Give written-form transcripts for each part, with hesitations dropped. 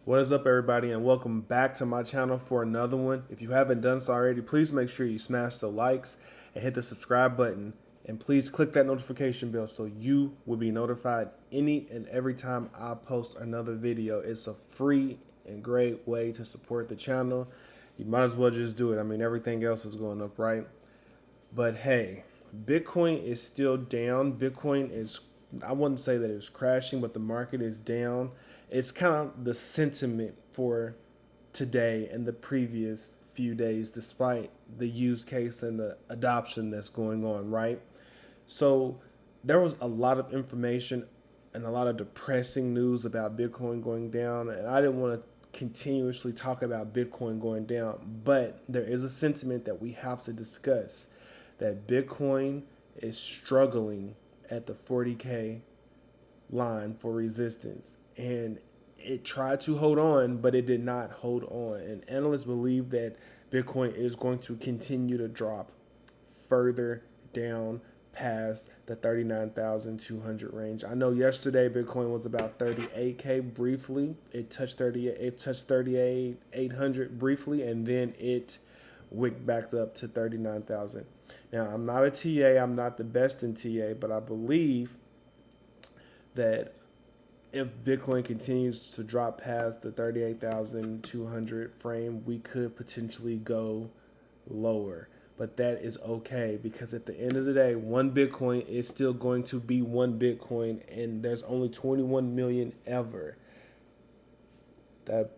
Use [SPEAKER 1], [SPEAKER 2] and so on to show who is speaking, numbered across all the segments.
[SPEAKER 1] What is up, everybody, and welcome back to my channel for another one. If you haven't done so already, please make sure you smash the likes and hit the subscribe button, and please click that notification bell so you will be notified any and every time I post another video. It's a free and great way to support the channel. You might as well just do it. I mean, everything else is going up, right? But hey, Bitcoin is still down. Bitcoin is, I wouldn't say that it's crashing, but the market is down. It's kind of the sentiment for today and the previous few days, despite the use case and the adoption that's going on, right? So there was a lot of information and a lot of depressing news about Bitcoin going down, and I didn't want to continuously talk about Bitcoin going down, but there is a sentiment that we have to discuss, that Bitcoin is struggling at the 40K line for resistance. And it tried to hold on, but it did not hold on. And analysts believe that Bitcoin is going to continue to drop further down past the 39,200 range. I know yesterday Bitcoin was about 38K briefly. It touched 38,800 briefly, and then it wicked back up to 39,000. Now, I'm not a TA. I'm not the best in TA, but I believe that if Bitcoin continues to drop past the 38,200 frame, we could potentially go lower. But that is okay, because at the end of the day, one Bitcoin is still going to be one Bitcoin, and there's only 21 million ever. That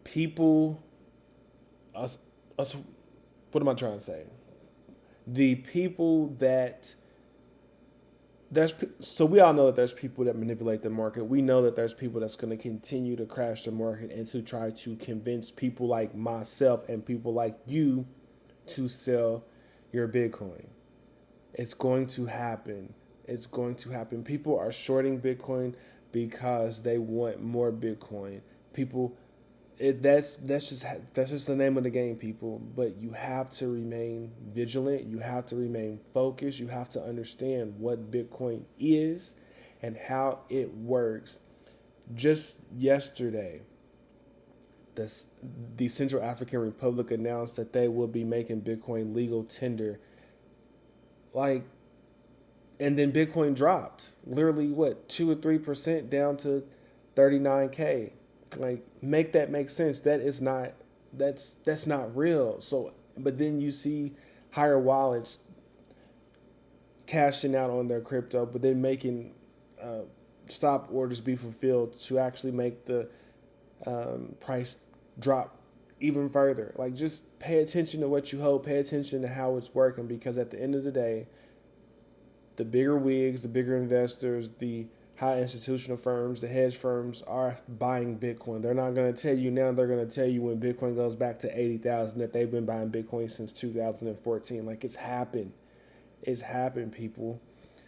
[SPEAKER 1] people, us, what am I trying to say? The people that so we all know that there's people that manipulate the market. We know that there's people that's going to continue to crash the market and to try to convince people like myself and people like you to sell your Bitcoin. It's going to happen. It's going to happen. People are shorting Bitcoin because they want more Bitcoin. People, that's just the name of the game, people. But you have to remain vigilant. You have to remain focused. You have to understand what Bitcoin is and how it works. Just yesterday, the Central African Republic announced that they will be making Bitcoin legal tender. And then Bitcoin dropped literally 2 or 3% down to 39K. Make that make sense. That's not real. So, but then you see higher wallets cashing out on their crypto, but then making stop orders be fulfilled to actually make the price drop even further. Just pay attention to what you hold, pay attention to how it's working, because at the end of the day, the bigger wigs, the bigger investors, the high institutional firms, the hedge firms are buying Bitcoin. They're not going to tell you now. They're going to tell you when Bitcoin goes back to 80,000 that they've been buying Bitcoin since 2014. It's happened. It's happened, people.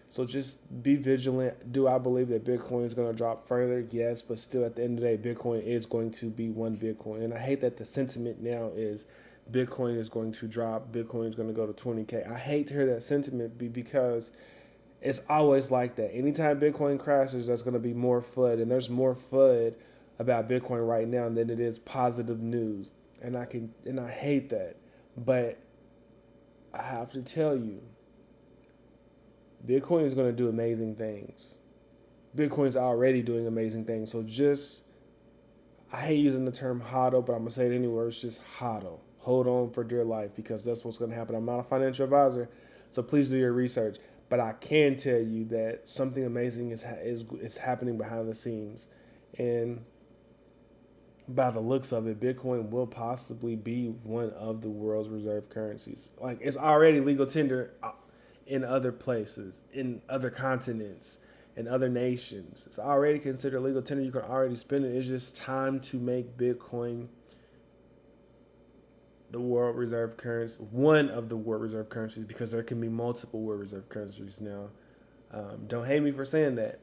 [SPEAKER 1] So just be vigilant. Do I believe that Bitcoin is going to drop further? Yes, but still at the end of the day, Bitcoin is going to be one Bitcoin. And I hate that the sentiment now is Bitcoin is going to drop. Bitcoin is going to go to 20K. I hate to hear that sentiment because it's always like that. Anytime Bitcoin crashes, there's going to be more FUD, and there's more FUD about Bitcoin right now than it is positive news. And I hate that. But I have to tell you, Bitcoin is going to do amazing things. Bitcoin's already doing amazing things. So I hate using the term HODL, but I'm going to say it anyway. It's just HODL. Hold on for dear life, because that's what's going to happen. I'm not a financial advisor, so please do your research. But I can tell you that something amazing is happening behind the scenes. And by the looks of it, Bitcoin will possibly be one of the world's reserve currencies. It's already legal tender in other places, in other continents, in other nations. It's already considered legal tender. You can already spend it. It's just time to make Bitcoin the world reserve currency, one of the world reserve currencies, because there can be multiple world reserve currencies now. Don't hate me for saying that,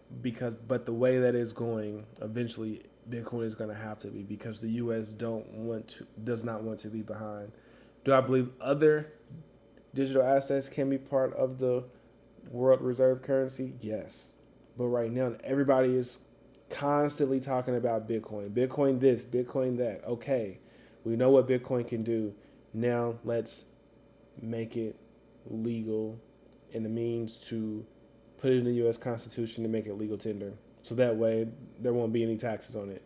[SPEAKER 1] but the way that is going, eventually Bitcoin is going to have to be, because the U.S. does not want to be behind. Do I believe other digital assets can be part of the world reserve currency? Yes, but right now everybody is constantly talking about Bitcoin. Bitcoin this, Bitcoin that. Okay, we know what Bitcoin can do. Now let's make it legal and the means to put it in the U.S. Constitution to make it legal tender. So that way there won't be any taxes on it.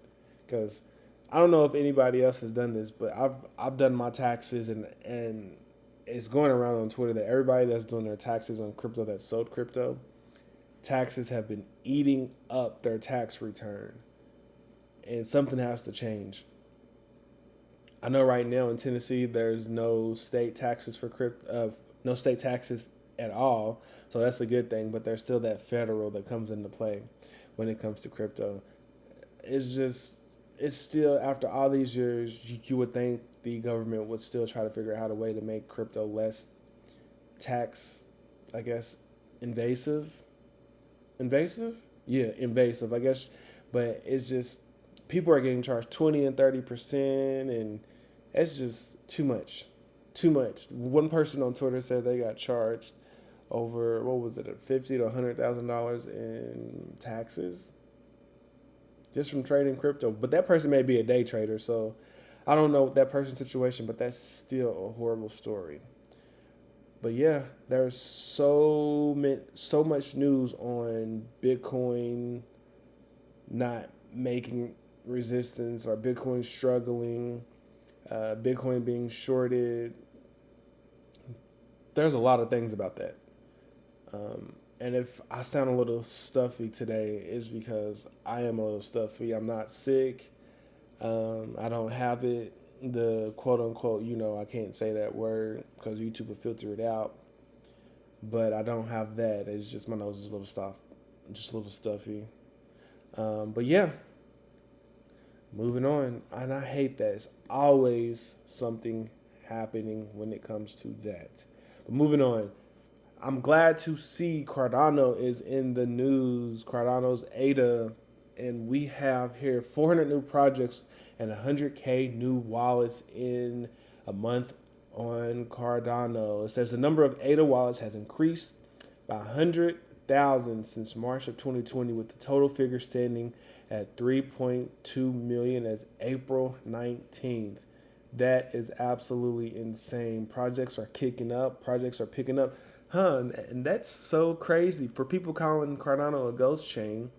[SPEAKER 1] Because I don't know if anybody else has done this, but I've done my taxes, and it's going around on Twitter that everybody that's doing their taxes on crypto that sold crypto, taxes have been eating up their tax return. And something has to change. I know right now in Tennessee there's no state taxes for crypto, no state taxes at all. So that's a good thing, but there's still that federal that comes into play when it comes to crypto. It's still, after all these years, you would think the government would still try to figure out a way to make crypto less tax, I guess, invasive. Invasive? Yeah, invasive, I guess. But it's just, people are getting charged 20 and 30%, and it's just too much. Too much. One person on Twitter said they got charged over, what was it, $50,000 to $100,000 in taxes just from trading crypto. But that person may be a day trader, so I don't know that person's situation, but that's still a horrible story. But yeah, there's so much news on Bitcoin not making resistance, or Bitcoin struggling, Bitcoin being shorted. There's a lot of things about that. And if I sound a little stuffy today, it's because I am a little stuffy. I'm not sick. I don't have it. The quote unquote, I can't say that word because YouTube will filter it out. But I don't have that. It's just my nose is a little stuffy. But yeah, moving on. And I hate that. It's always something happening when it comes to that. But moving on. I'm glad to see Cardano is in the news. Cardano's ADA, and we have here 400 new projects and 100K new wallets in a month on Cardano. It says the number of ADA wallets has increased by 100,000 since March of 2020, with the total figure standing at 3.2 million as April 19th. That is absolutely insane. Projects are kicking up. Projects are picking up. And that's so crazy. For people calling Cardano a ghost chain,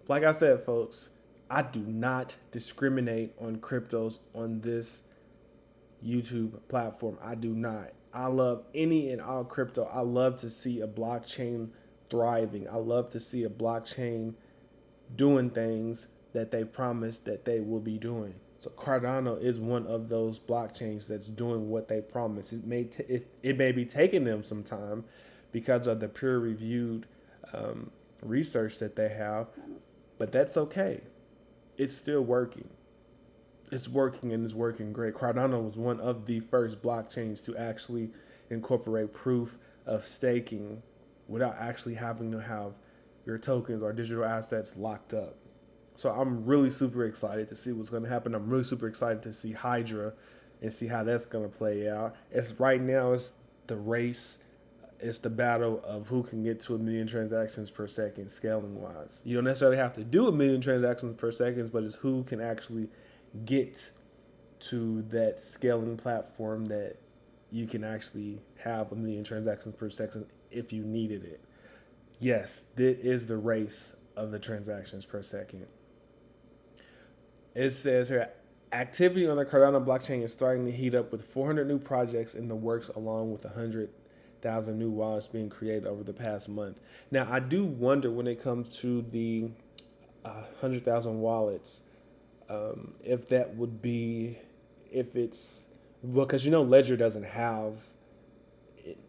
[SPEAKER 1] like I said, folks, I do not discriminate on cryptos on this YouTube platform. I do not. I love any and all crypto. I love to see a blockchain thriving. I love to see a blockchain doing things that they promised that they will be doing. So Cardano is one of those blockchains that's doing what they promised. It may be taking them some time because of the peer-reviewed research that they have, but that's okay. It's still working. It's working, and it's working great. Cardano was one of the first blockchains to actually incorporate proof of staking without actually having to have your tokens or digital assets locked up. So I'm really super excited to see what's going to happen. I'm really super excited to see Hydra and see how that's going to play out. Right now, it's the race. It's the battle of who can get to 1 million transactions per second scaling wise. You don't necessarily have to do 1 million transactions per second, but it's who can actually get to that scaling platform that you can actually have 1 million transactions per second if you needed it. Yes, this is the race of the transactions per second. It says here, activity on the Cardano blockchain is starting to heat up with 400 new projects in the works, along with 100,000 new wallets being created over the past month. Now, I do wonder when it comes to the 100,000 wallets, if that would be, if it's, because Ledger doesn't have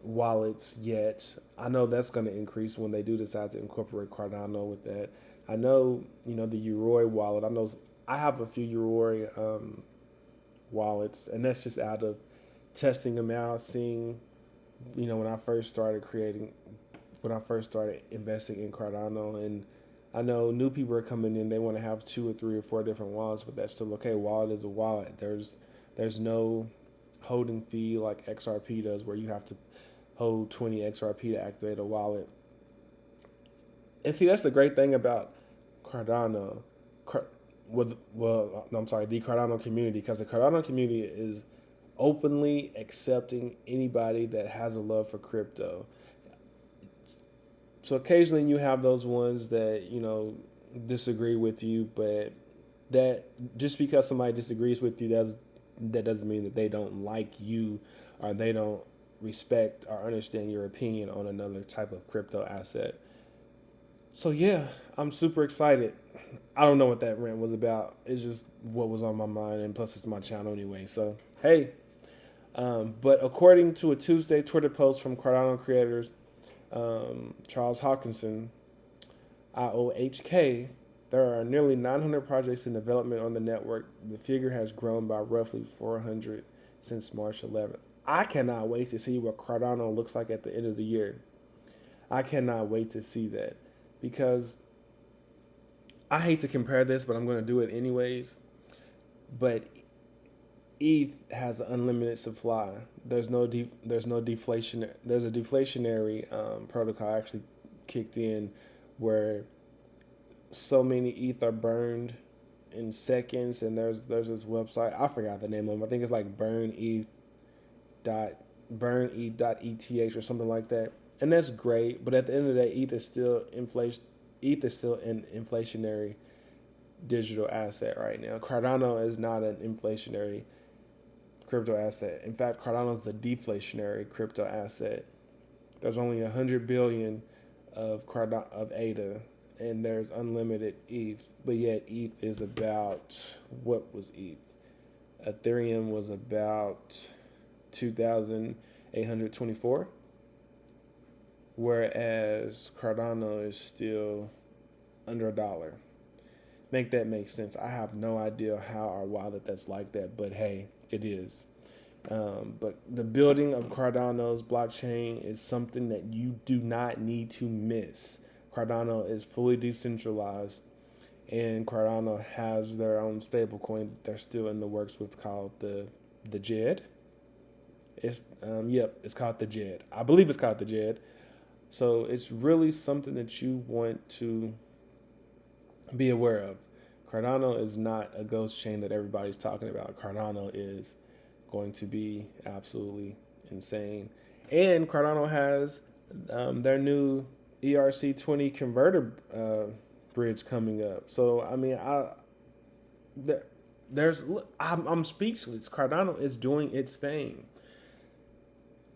[SPEAKER 1] wallets yet. I know that's going to increase when they do decide to incorporate Cardano with that. I know, the Yoroi wallet. I have a few Yoroi wallets, and that's just out of testing them out, seeing, when I first started investing in Cardano. And I know new people are coming in, they want to have 2 or 3 or 4 different wallets, but that's still okay. Wallet is a wallet. There's no holding fee like XRP does, where you have to hold 20 XRP to activate a wallet. And see, that's the great thing about Cardano, the Cardano community, because the Cardano community is openly accepting anybody that has a love for crypto. So occasionally you have those ones that, disagree with you, but that just because somebody disagrees with you, that doesn't mean that they don't like you or they don't respect or understand your opinion on another type of crypto asset. So yeah, I'm super excited. I don't know what that rant was about. It's just what was on my mind, and plus it's my channel anyway. So hey, but according to a Tuesday Twitter post from Cardano creators Charles Hawkinson, IOHK, there are nearly 900 projects in development on the network. The figure has grown by roughly 400 since March 11th. I cannot wait to see what Cardano looks like at the end of the year. I cannot wait to see that, because I hate to compare this, but I'm going to do it anyways. But ETH has an unlimited supply. There's a deflationary protocol actually kicked in, where so many ETH are burned in seconds, and there's this website, I forgot the name of it. I think it's like burneth.eth or something like that. And that's great, but at the end of the day, ETH is still an inflationary digital asset right now. Cardano is not an inflationary crypto asset. In fact, Cardano is a deflationary crypto asset. There's only 100 billion of ADA, and there's unlimited ETH, but yet ETH is about, what was ETH? Ethereum was about 2,824, whereas Cardano is still under $1. Make that make sense. I have no idea how or why that's like that, but hey, it is. But the building of Cardano's blockchain is something that you do not need to miss. Cardano is fully decentralized, and Cardano has their own stablecoin they're still in the works with, called the JED. It's called the JED. I believe it's called the JED. So it's really something that you want to be aware of. Cardano is not a ghost chain that everybody's talking about. Cardano is going to be absolutely insane. And Cardano has their new ERC20 converter bridge coming up. So I mean, I'm speechless. Cardano is doing its thing.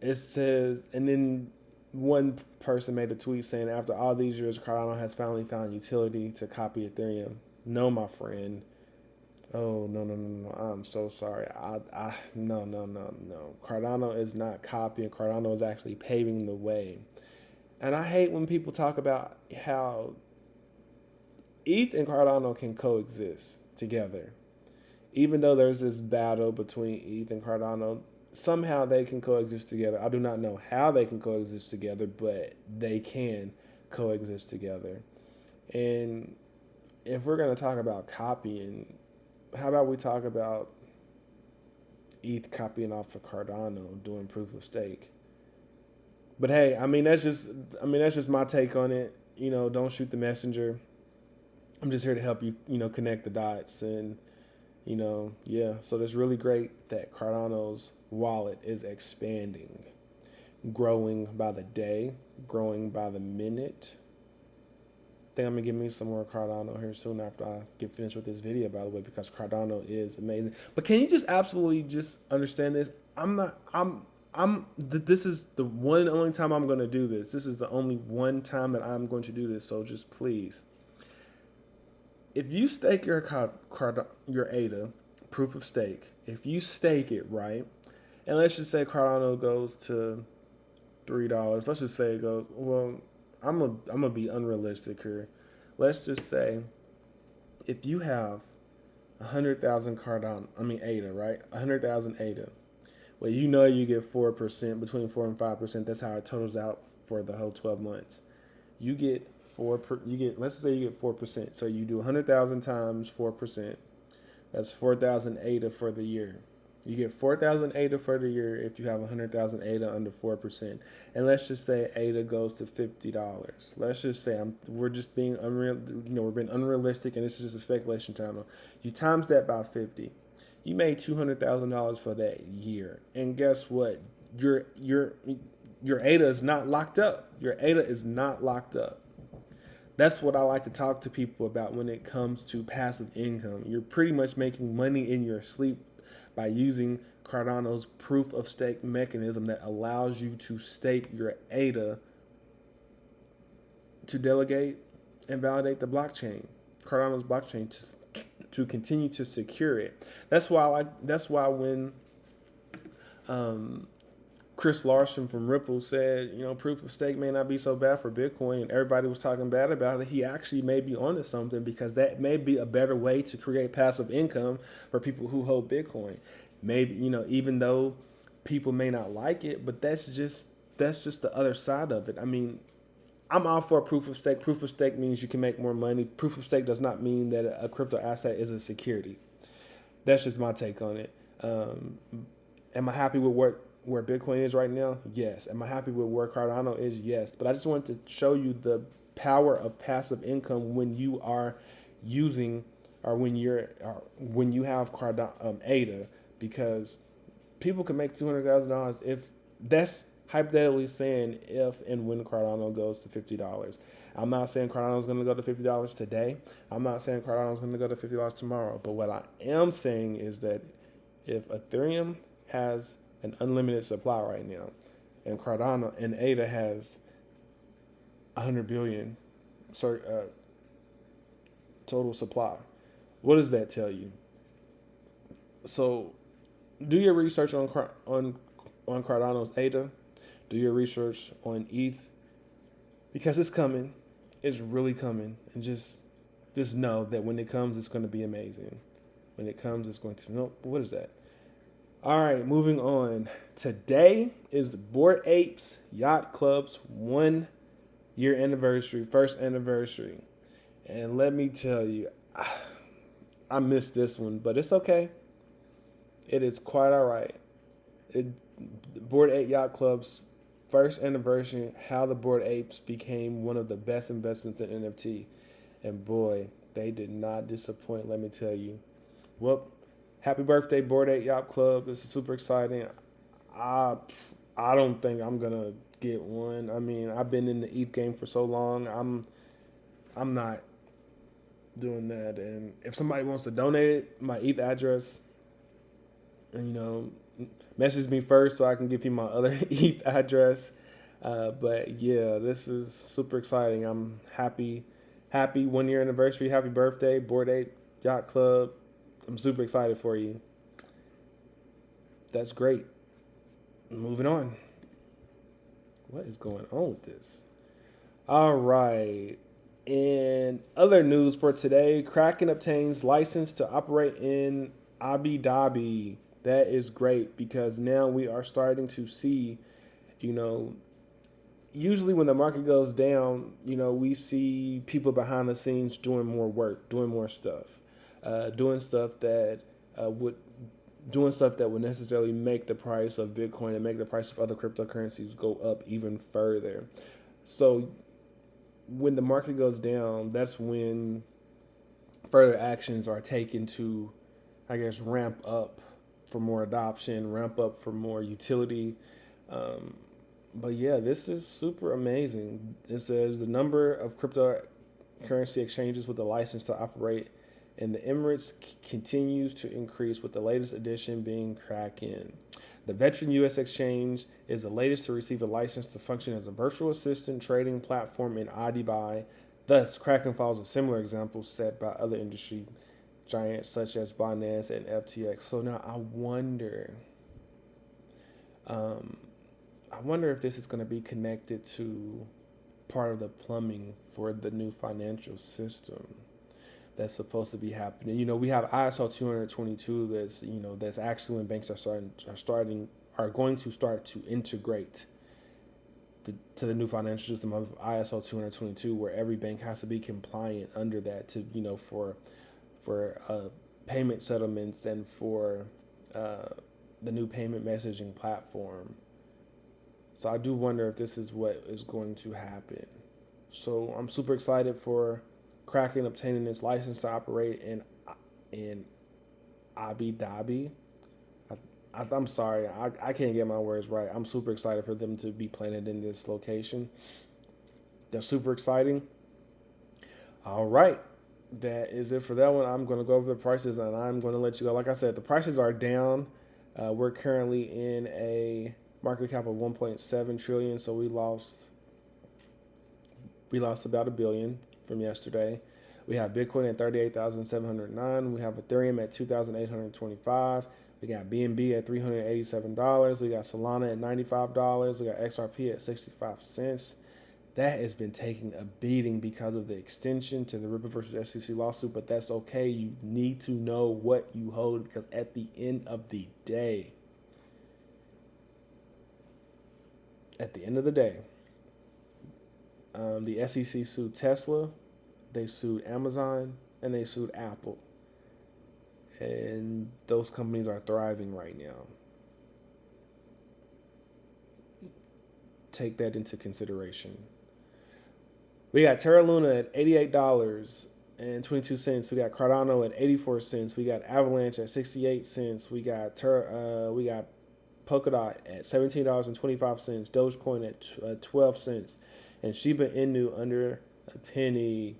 [SPEAKER 1] It says, and then one person made a tweet saying, after all these years, Cardano has finally found utility to copy Ethereum. No, my friend. Oh, no. I'm so sorry. No. Cardano is not copying. Cardano is actually paving the way. And I hate when people talk about how ETH and Cardano can coexist together. Even though there's this battle between ETH and Cardano, somehow they can coexist together. I do not know how they can coexist together, but they can coexist together. And if we're going to talk about copying, how about we talk about ETH copying off of Cardano doing proof of stake? But hey, that's just my take on it. Don't shoot the messenger. I'm just here to help you, connect the dots. And, so it's really great that Cardano's wallet is expanding, growing by the day, growing by the minute. I think I'm going to give me some more Cardano here soon after I get finished with this video, by the way, because Cardano is amazing. But can you just absolutely just understand this? This is the one and only time I'm going to do this. This is the only one time that I'm going to do this. So just please, if you stake your ADA, proof of stake, if you stake it, right, and let's just say Cardano goes to $3. Let's just say it goes, well, I'm gonna be unrealistic here. Let's just say if you have 100,000 ADA, right? 100,000 ADA. Well, you get 4%, between 4 and 5%. That's how it totals out for the whole 12 months. Let's say you get 4%. So you do 100,000 times 4%. That's 4,000 ADA for the year. You get 4,000 ADA for the year if you have 100,000 ADA under 4%. And let's just say ADA goes to $50. Let's just say we're just being unreal. We're being unrealistic, and this is just a speculation channel. You times that by 50. You made $200,000 for that year, and guess what? Your ADA is not locked up. Your ADA is not locked up. That's what I like to talk to people about when it comes to passive income. You're pretty much making money in your sleep by using Cardano's proof of stake mechanism that allows you to stake your ADA to delegate and validate the blockchain, Cardano's blockchain, to continue to secure it. That's why when Chris Larson from Ripple said, proof of stake may not be so bad for Bitcoin, and everybody was talking bad about it, he actually may be onto something, because that may be a better way to create passive income for people who hold Bitcoin. Maybe, even though people may not like it, but that's just the other side of it. I mean, I'm all for proof of stake. Proof of stake means you can make more money. Proof of stake does not mean that a crypto asset is a security. That's just my take on it. Am I happy with where Bitcoin is right now? Yes. Am I happy with where Cardano is? Yes. But I just wanted to show you the power of passive income when you are using, or when you have Cardano ADA, because people can make $200,000 if that's hypothetically saying if and when Cardano goes to $50. I'm not saying Cardano is going to go to $50 today. I'm not saying Cardano is going to go to $50 tomorrow. But what I am saying is that if Ethereum has an unlimited supply right now, and Cardano and ADA has 100 billion total supply, what does that tell you? So, do your research on Cardano's ADA. Do your research on ETH, because it's coming. It's really coming, and just know that when it comes, it's going to be amazing. When it comes, it's going to. No, what is that? All right, moving on. Today is the Bored Apes Yacht Club's 1-year anniversary, first anniversary. And let me tell you, I missed this one, but it's okay. It is quite all right. Bored Ape Yacht Club's first anniversary, how the Bored Apes became one of the best investments in NFT. And boy, they did not disappoint, let me tell you. Well, happy birthday, Bored Ape Yacht Club. This is super exciting. I don't think I'm going to get one. I mean, I've been in the ETH game for so long. I'm not doing that. And if somebody wants to donate it, my ETH address, and message me first so I can give you my other ETH address. But yeah, this is super exciting. I'm happy 1-year anniversary. Happy birthday, Bored Ape Yacht Club. I'm super excited for you. That's great. Moving on. What is going on with this? All right. In other news for today, Kraken obtains license to operate in Abu Dhabi. That is great, because now we are starting to see, usually when the market goes down, we see people behind the scenes doing more work, doing more stuff, doing stuff that would necessarily make the price of Bitcoin and make the price of other cryptocurrencies go up even further. So when the market goes down, that's when further actions are taken to, I guess, ramp up for more adoption, ramp up for more utility. But yeah, this is super amazing. It says the number of cryptocurrency exchanges with the license to operate in the Emirates continues to increase, with the latest addition being Kraken. The veteran U.S. exchange is the latest to receive a license to function as a virtual assistant trading platform in Abu Dhabi. Thus, Kraken follows a similar example set by other industry giants such as Binance and FTX. So now I wonder if this is going to be connected to part of the plumbing for the new financial system that's supposed to be happening. We have ISO 222 that's actually when banks are going to start to integrate to the new financial system of ISO 222, where every bank has to be compliant under that to for payment settlements and for the new payment messaging platform. So I do wonder if this is what is going to happen. So I'm super excited for Kraken obtaining its license to operate in Abu Dhabi. I'm sorry, I can't get my words right. I'm super excited for them to be planted in this location. They're super exciting. All right, that is it for that one. I'm going to go over the prices and I'm going to let you go. Like I said, the prices are down. We're currently in a market cap of 1.7 trillion, so we lost about $1 billion from yesterday. We have Bitcoin at 38,709. We have Ethereum at 2,825. We got BNB at $387. We got Solana at $95. We got XRP at 65 cents. That has been taking a beating because of the extension to the Ripple versus SEC lawsuit, but that's okay. You need to know what you hold, because at the end of the day, the SEC sued Tesla, they sued Amazon, and they sued Apple. And those companies are thriving right now. Take that into consideration. We got Terra Luna at $88.22. We got Cardano at 84 cents. We got Avalanche at 68 cents. We got Polkadot at $17.25. Dogecoin at 12 cents. And Shiba Inu under a penny.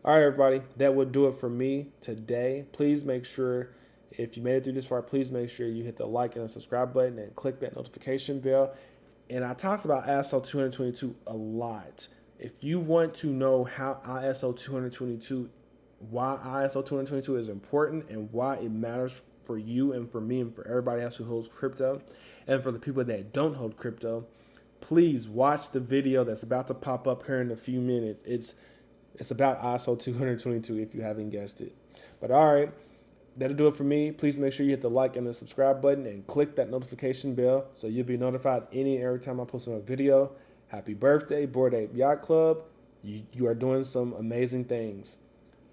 [SPEAKER 1] All right, everybody, that would do it for me today. Please make sure, if you made it through this far, please make sure you hit the like and the subscribe button and click that notification bell. And I talked about ISO 222 a lot. If you want to know how ISO 222, why ISO 222 is important and why it matters for you and for me and for everybody else who holds crypto, and for the people that don't hold crypto, please watch the video that's about to pop up here in a few minutes. It's about ISO 222 if you haven't guessed it. But all right, that'll do it for me. Please make sure you hit the like and the subscribe button and click that notification bell so you'll be notified any and every time I post a video. Happy birthday, Bored Ape Yacht Club. You are doing some amazing things.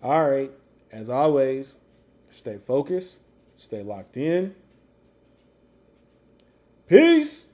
[SPEAKER 1] All right, as always, stay focused, stay locked in. Peace.